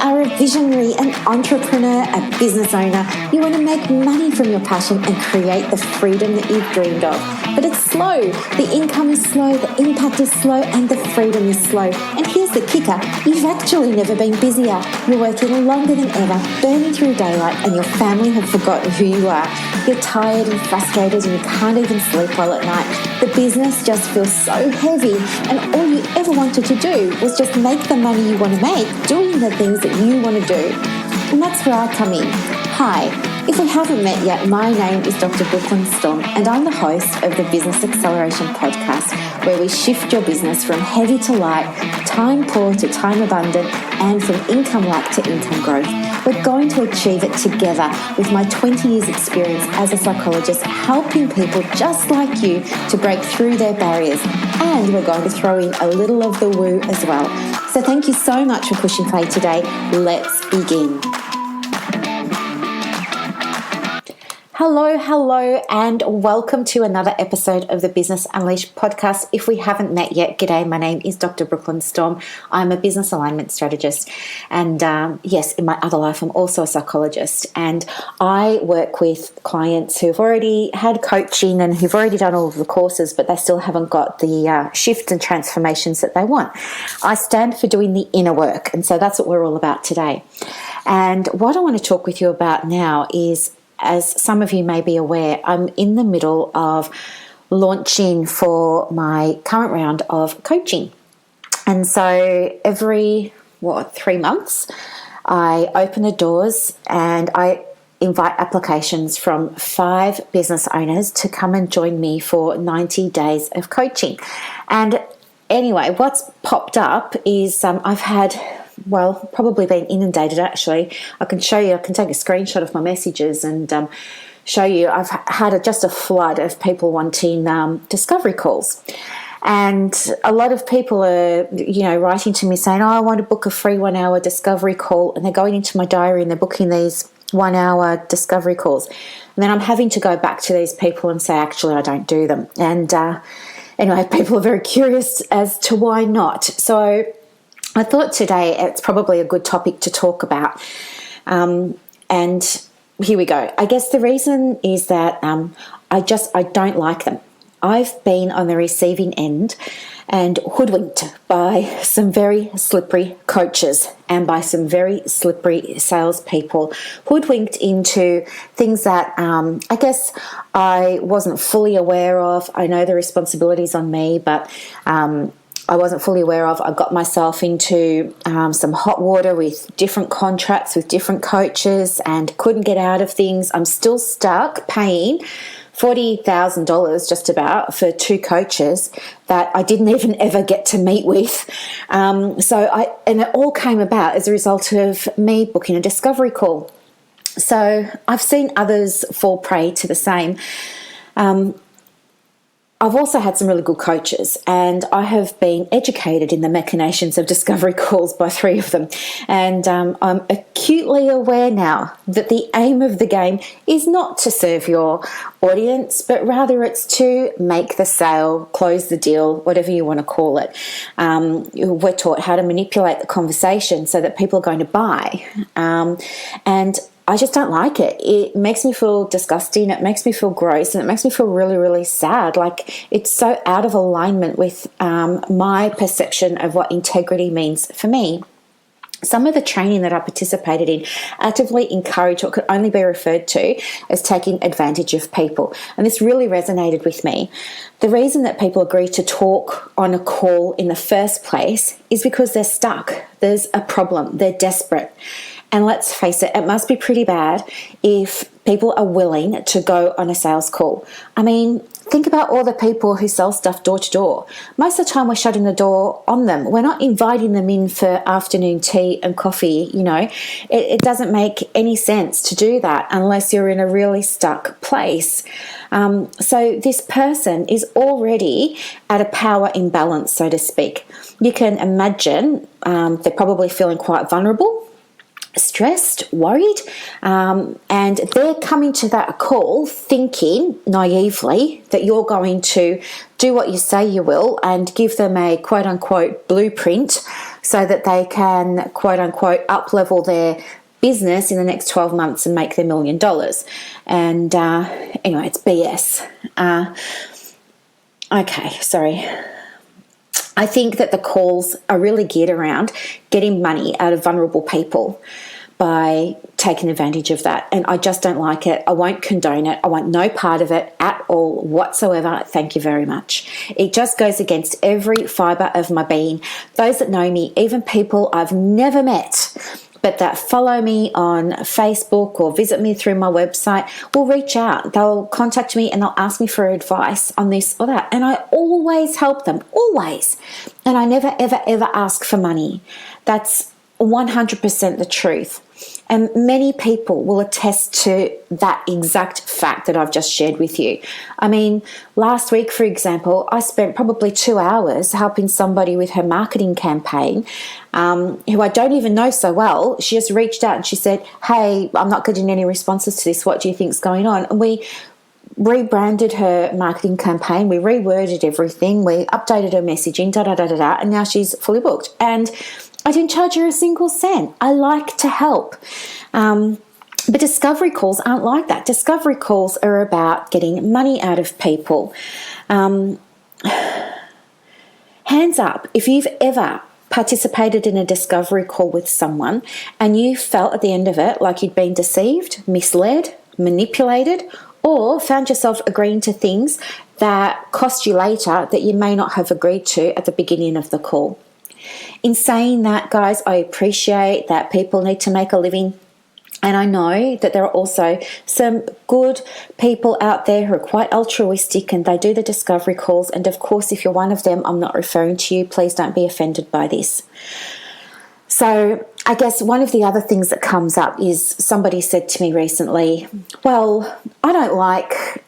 are a visionary, an entrepreneur, a business owner. You want to make money from your passion and create the freedom that you've dreamed of. But it's slow. The income is slow, the impact is slow, and the freedom is slow. And here's the kicker. You've actually never been busier. You're working longer than ever, burning through daylight, and your family have forgotten who you are. You're tired and frustrated and you can't even sleep well at night. The business just feels so heavy, and all you ever wanted to do was just make the money you want to make, doing the things that you want to do. And that's where I come in. Hi, if we haven't met yet, my name is Dr. Brooklyn Storm, and I'm the host of the Business Acceleration Podcast, where we shift your business from heavy to light, time poor to time abundant, and from income lack to income growth. We're going to achieve it together with my 20 years experience as a psychologist, helping people just like you to break through their barriers. And we're going to throw in a little of the woo as well. So thank you so much for pushing play today. Let's begin. Hello, and welcome to another episode of the Business Unleashed podcast. If we haven't met yet, g'day, my name is Dr. Brooklyn Storm. I'm a business alignment strategist. And yes, in my other life, I'm also a psychologist. And I work with clients who've already had coaching and who've already done all of the courses, but they still haven't got the shifts and transformations that they want. I stand for doing the inner work. And so that's what we're all about today. And what I want to talk with you about now is, as some of you may be aware, I'm in the middle of launching for my current round of coaching. And so every, 3 months, I open the doors and I invite applications from 5 business owners to come and join me for 90 days of coaching. And anyway, what's popped up is I've had... probably been inundated actually. I can show you, I can take a screenshot of my messages and show you. I've had just a flood of people wanting discovery calls. And a lot of people are, writing to me saying, I want to book a free 1-hour discovery call. And they're going into my diary and they're booking these 1-hour discovery calls. And then I'm having to go back to these people and say, actually, I don't do them. And anyway, people are very curious as to why not. So I thought today it's probably a good topic to talk about. And here we go. I guess the reason is that I don't like them. I've been on the receiving end and hoodwinked by some very slippery coaches and by some very slippery salespeople, hoodwinked into things that I guess I wasn't fully aware of. I know the responsibility's on me, but I wasn't fully aware of. I got myself into some hot water with different contracts with different coaches and couldn't get out of things. I'm still stuck paying $40,000 just about for 2 coaches that I didn't even ever get to meet with. And it all came about as a result of me booking a discovery call. So I've seen others fall prey to the same. I've also had some really good coaches, and I have been educated in the machinations of discovery calls by 3 of them. And I'm acutely aware now that the aim of the game is not to serve your audience, but rather it's to make the sale, close the deal, whatever you want to call it. We're taught how to manipulate the conversation so that people are going to buy. And I just don't like it. It makes me feel disgusting. It makes me feel gross, and it makes me feel really, really sad. Like, it's so out of alignment with my perception of what integrity means for me. Some of the training that I participated in actively encouraged what could only be referred to as taking advantage of people. And this really resonated with me. The reason that people agree to talk on a call in the first place is because they're stuck. There's a problem. They're desperate. And let's face it, it must be pretty bad if people are willing to go on a sales call. I mean, think about all the people who sell stuff door to door. Most of the time we're shutting the door on them. We're not inviting them in for afternoon tea and coffee, It doesn't make any sense to do that unless you're in a really stuck place. So this person is already at a power imbalance, so to speak. You can imagine they're probably feeling quite vulnerable, stressed, worried, and they're coming to that call thinking naively that you're going to do what you say you will and give them a quote-unquote blueprint so that they can, quote unquote, up-level their business in the next 12 months and make their $1 million. And anyway, it's BS. Okay, sorry. I think that the calls are really geared around getting money out of vulnerable people by taking advantage of that. And I just don't like it. I won't condone it. I want no part of it at all whatsoever. Thank you very much. It just goes against every fibre of my being. Those that know me, even people I've never met, but that follow me on Facebook or visit me through my website, will reach out. They'll contact me and they'll ask me for advice on this or that. And I always help them, always. And I never, ever, ever ask for money. That's 100% the truth. And many people will attest to that exact fact that I've just shared with you. I mean, last week, for example, I spent probably 2 hours helping somebody with her marketing campaign, who I don't even know so well. She just reached out and she said, hey, I'm not getting any responses to this. What do you think's going on? And we rebranded her marketing campaign. We reworded everything. We updated her messaging, and now she's fully booked. And I didn't charge her a single cent. I like to help. But discovery calls aren't like that. Discovery calls are about getting money out of people. Hands up if you've ever participated in a discovery call with someone and you felt at the end of it like you'd been deceived, misled, manipulated, or found yourself agreeing to things that cost you later that you may not have agreed to at the beginning of the call. In saying that, guys, I appreciate that people need to make a living. And I know that there are also some good people out there who are quite altruistic and they do the discovery calls. And of course, if you're one of them, I'm not referring to you. Please don't be offended by this. So I guess one of the other things that comes up is somebody said to me recently, well, I don't like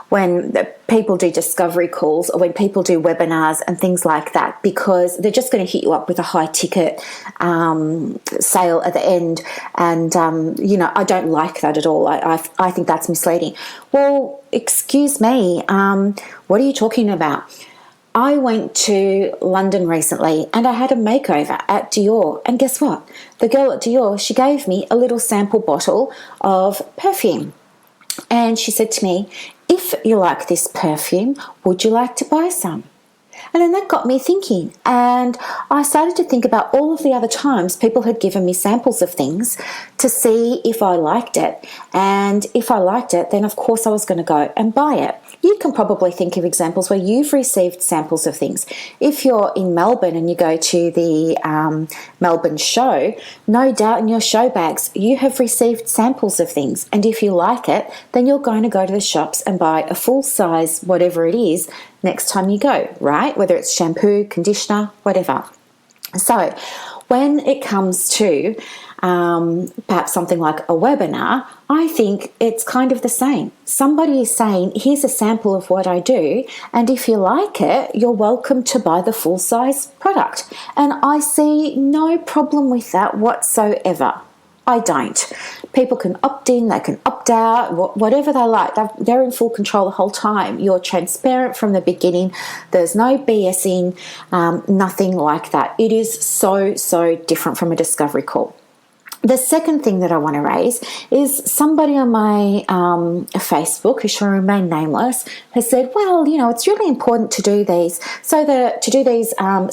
when people do discovery calls or when people do webinars and things like that, because they're just going to hit you up with a high ticket sale at the end. And, I don't like that at all. I think that's misleading. Well, excuse me, what are you talking about? I went to London recently and I had a makeover at Dior. And guess what? The girl at Dior, she gave me a little sample bottle of perfume. And she said to me, if you like this perfume, would you like to buy some? And then that got me thinking. And I started to think about all of the other times people had given me samples of things to see if I liked it. And if I liked it, then of course I was going to go and buy it. You can probably think of examples where you've received samples of things. If you're in Melbourne and you go to the Melbourne show, no doubt in your show bags you have received samples of things. And if you like it, then you're going to go to the shops and buy a full size, whatever it is, next time you go, right? Whether it's shampoo, conditioner, whatever. So when it comes to perhaps something like a webinar, I think it's kind of the same. Somebody is saying, here's a sample of what I do, and if you like it, you're welcome to buy the full-size product. And I see no problem with that whatsoever. I don't. People can opt in, they can opt out, whatever they like. They're in full control the whole time. You're transparent from the beginning. There's no BSing, nothing like that. It is so, so different from a discovery call. The second thing that I want to raise is somebody on my Facebook, who shall remain nameless, has said, well, it's really important to do these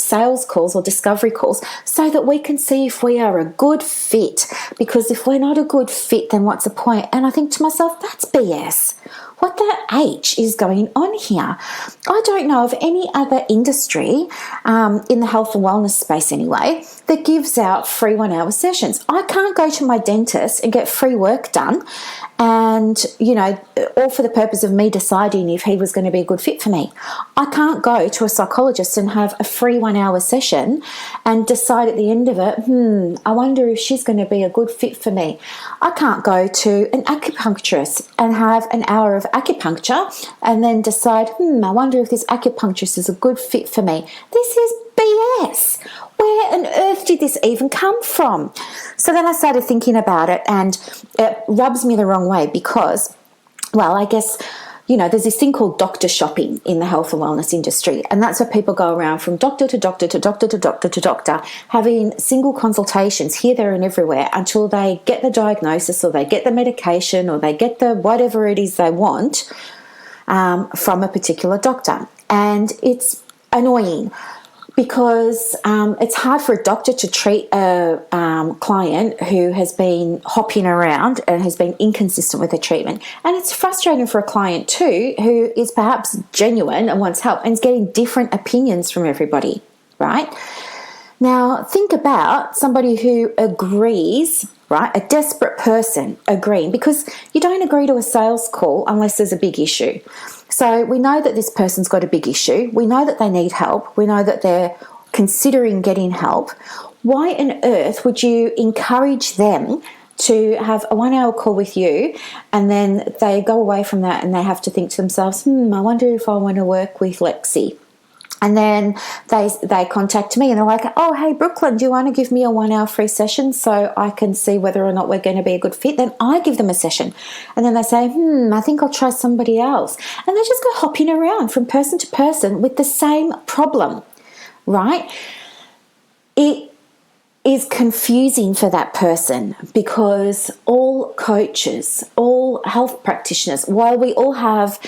sales calls or discovery calls so that we can see if we are a good fit. Because if we're not a good fit, then what's the point? And I think to myself, that's BS. What the H is going on here? I don't know of any other industry, in the health and wellness space anyway, that gives out free 1 hour sessions. I can't go to my dentist and get free work done and, all for the purpose of me deciding if he was going to be a good fit for me. I can't go to a psychologist and have a free 1 hour session and decide at the end of it, I wonder if she's going to be a good fit for me. I can't go to an acupuncturist and have an hour of acupuncture and then decide, I wonder if this acupuncturist is a good fit for me. This is BS. Where on earth did this even come from? So then I started thinking about it, and it rubs me the wrong way because, well, I guess there's this thing called doctor shopping in the health and wellness industry, and that's where people go around from doctor to doctor to doctor to doctor to doctor, having single consultations here, there, and everywhere until they get the diagnosis or they get the medication or they get the whatever it is they want from a particular doctor. And it's annoying because it's hard for a doctor to treat a client who has been hopping around and has been inconsistent with their treatment. And it's frustrating for a client too, who is perhaps genuine and wants help and is getting different opinions from everybody, right? Now, think about somebody who agrees, right? A desperate person agreeing, because you don't agree to a sales call unless there's a big issue. So we know that this person's got a big issue. We know that they need help. We know that they're considering getting help. Why on earth would you encourage them to have a 1 hour call with you and then they go away from that and they have to think to themselves, I wonder if I want to work with Lexi? And then they contact me and they're like, oh, hey, Brooklyn, do you want to give me a 1 hour free session so I can see whether or not we're going to be a good fit? Then I give them a session. And then they say, I think I'll try somebody else. And they just go hopping around from person to person with the same problem, right? It is confusing for that person because all coaches, all health practitioners, while we all have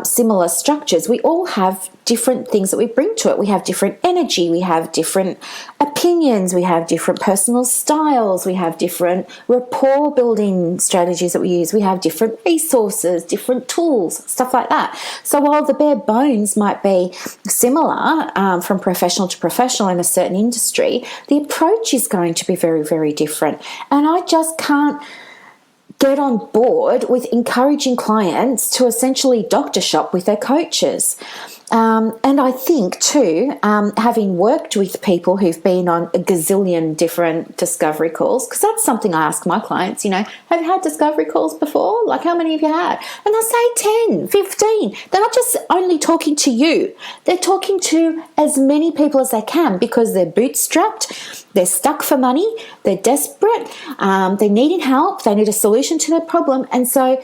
similar structures, we all have different things that we bring to it. We have different energy, we have different opinions, we have different personal styles, we have different rapport building strategies that we use, we have different resources, different tools, stuff like that. So while the bare bones might be similar from professional to professional in a certain industry, the approach is going to be very, very different. And I just can't get on board with encouraging clients to essentially doctor shop with their coaches. And I think too, having worked with people who've been on a gazillion different discovery calls, because that's something I ask my clients, have you had discovery calls before? Like, how many have you had? And they'll say 10, 15. They're not just only talking to you. They're talking to as many people as they can because they're bootstrapped, they're stuck for money, they're desperate, they're needing help, they need a solution to their problem. And so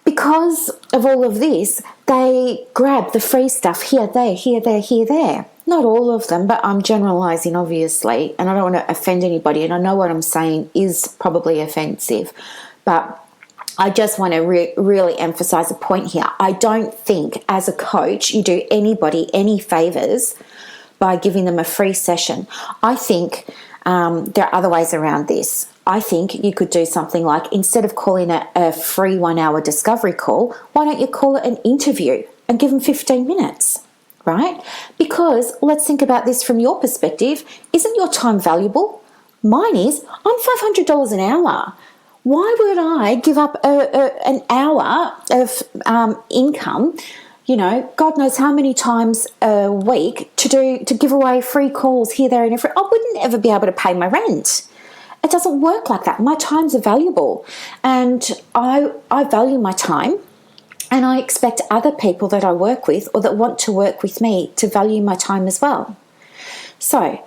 because of all of this, they grab the free stuff here, there, here, there, here, there. Not all of them, but I'm generalizing, obviously, and I don't want to offend anybody, and I know what I'm saying is probably offensive, but I just want to really emphasize a point here. I don't think as a coach you do anybody any favors by giving them a free session. I think there are other ways around this. I think you could do something like, instead of calling it a free 1 hour discovery call, why don't you call it an interview and give them 15 minutes, right? Because let's think about this from your perspective. Isn't your time valuable? Mine is. I'm $500 an hour. Why would I give up an hour of income, God knows how many times a week to give away free calls here, there, and everywhere? I wouldn't ever be able to pay my rent. It doesn't work like that. My times are valuable, and I value my time, and I expect other people that I work with or that want to work with me to value my time as well. So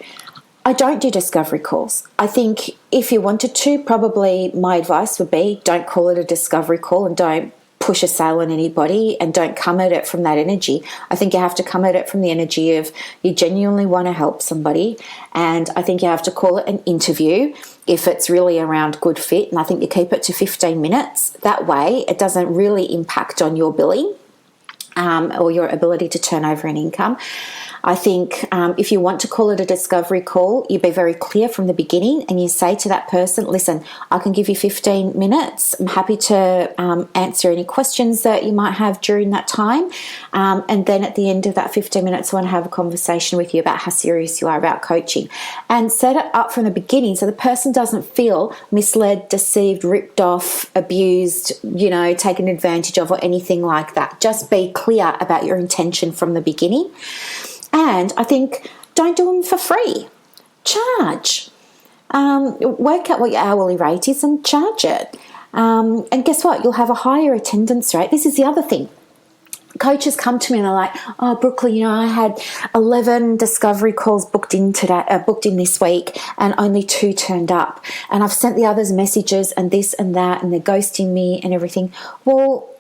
I don't do discovery calls. I think if you wanted to, probably my advice would be don't call it a discovery call and don't push a sale on anybody, and don't come at it from that energy. I think you have to come at it from the energy of you genuinely want to help somebody, and I think you have to call it an interview if it's really around good fit, and I think you keep it to 15 minutes. That way it doesn't really impact on your billing or your ability to turn over an income. I think if you want to call it a discovery call, you be very clear from the beginning and you say to that person, listen, I can give you 15 minutes. I'm happy to answer any questions that you might have during that time. And then at the end of that 15 minutes, I want to have a conversation with you about how serious you are about coaching. And set it up from the beginning so the person doesn't feel misled, deceived, ripped off, abused, taken advantage of, or anything like that. Just be clear about your intention from the beginning. And I think don't do them for free. Charge. Work out what your hourly rate is and charge it. And guess what? You'll have a higher attendance rate. This is the other thing. Coaches come to me and they're like, oh, Brooklyn, I had 11 discovery calls booked in this week and only 2 turned up. And I've sent the others messages and this and that, and they're ghosting me and everything. Well,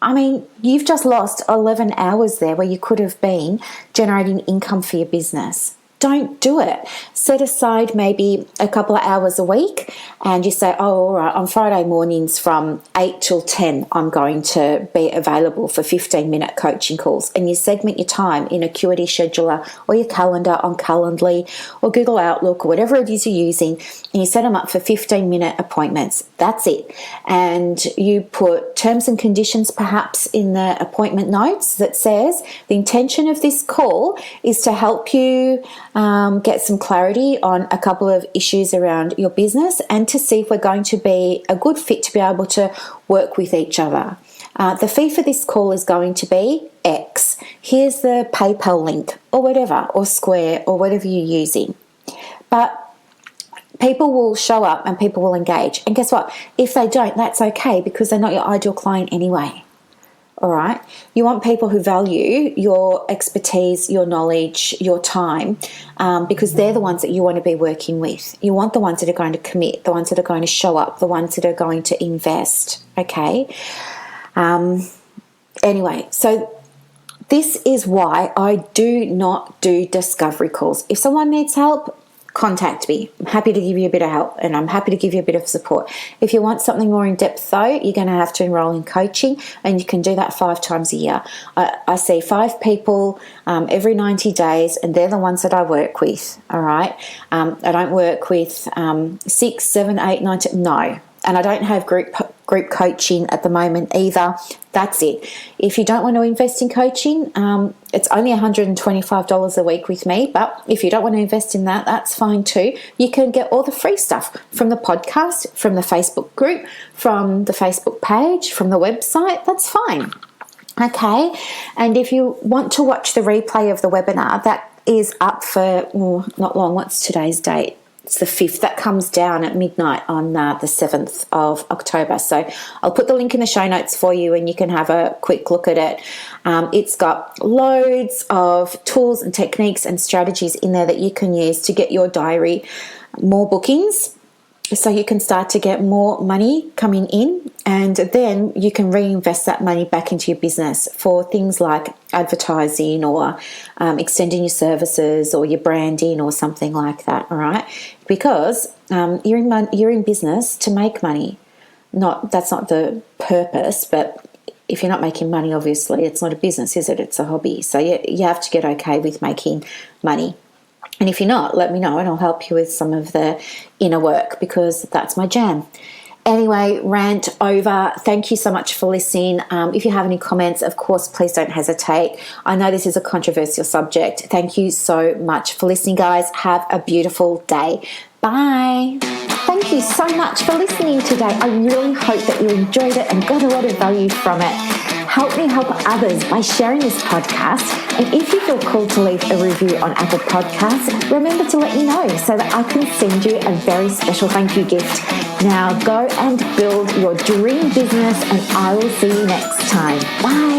I mean, you've just lost 11 hours there where you could have been generating income for your business. Don't do it. Set aside maybe a couple of hours a week and you say, oh, all right, on Friday mornings from 8 till 10, I'm going to be available for 15-minute coaching calls. And you segment your time in Acuity Scheduler or your calendar on Calendly or Google Outlook or whatever it is you're using, and you set them up for 15-minute appointments. That's it. And you put terms and conditions perhaps in the appointment notes that says the intention of this call is to help you get some clarity on a couple of issues around your business and to see if we're going to be a good fit to be able to work with each other. The fee for this call is going to be X. Here's the PayPal link or whatever, or Square or whatever you're using. But people will show up and people will engage. And guess what? If they don't, that's okay because they're not your ideal client anyway. All right. You want people who value your expertise, your knowledge, your time, because they're the ones that you want to be working with. You want the ones that are going to commit, the ones that are going to show up, the ones that are going to invest. Okay. Anyway, so this is why I do not do discovery calls. If someone needs help, contact me. I'm happy to give you a bit of help and I'm happy to give you a bit of support. If you want something more in depth though, you're going to have to enroll in coaching, and you can do that 5 times a year. I see 5 people every 90 days and they're the ones that I work with. All right. I don't work with 6, 7, 8, 9, 10. No. And I don't have group coaching at the moment either. That's it. If you don't want to invest in coaching, it's only $125 a week with me. But if you don't want to invest in that, that's fine too. You can get all the free stuff from the podcast, from the Facebook group, from the Facebook page, from the website. That's fine. Okay. And if you want to watch the replay of the webinar, that is up for not long. What's today's date? It's the 5th. That comes down at midnight on the 7th of October. So I'll put the link in the show notes for you and you can have a quick look at it. It's got loads of tools and techniques and strategies in there that you can use to get your diary more bookings, so you can start to get more money coming in, and then you can reinvest that money back into your business for things like advertising or extending your services or your branding or something like that. All right, because you're in business to make money. That's not the purpose, but if you're not making money, obviously it's not a business, is it? It's a hobby. So you have to get okay with making money. And if you're not, let me know and I'll help you with some of the inner work because that's my jam. Anyway, rant over. Thank you so much for listening. If you have any comments, of course, please don't hesitate. I know this is a controversial subject. Thank you so much for listening, guys. Have a beautiful day. Bye. Thank you so much for listening today. I really hope that you enjoyed it and got a lot of value from it. Help me help others by sharing this podcast. And if you feel called to leave a review on Apple Podcasts, remember to let me know so that I can send you a very special thank you gift. Now go and build your dream business and I will see you next time. Bye.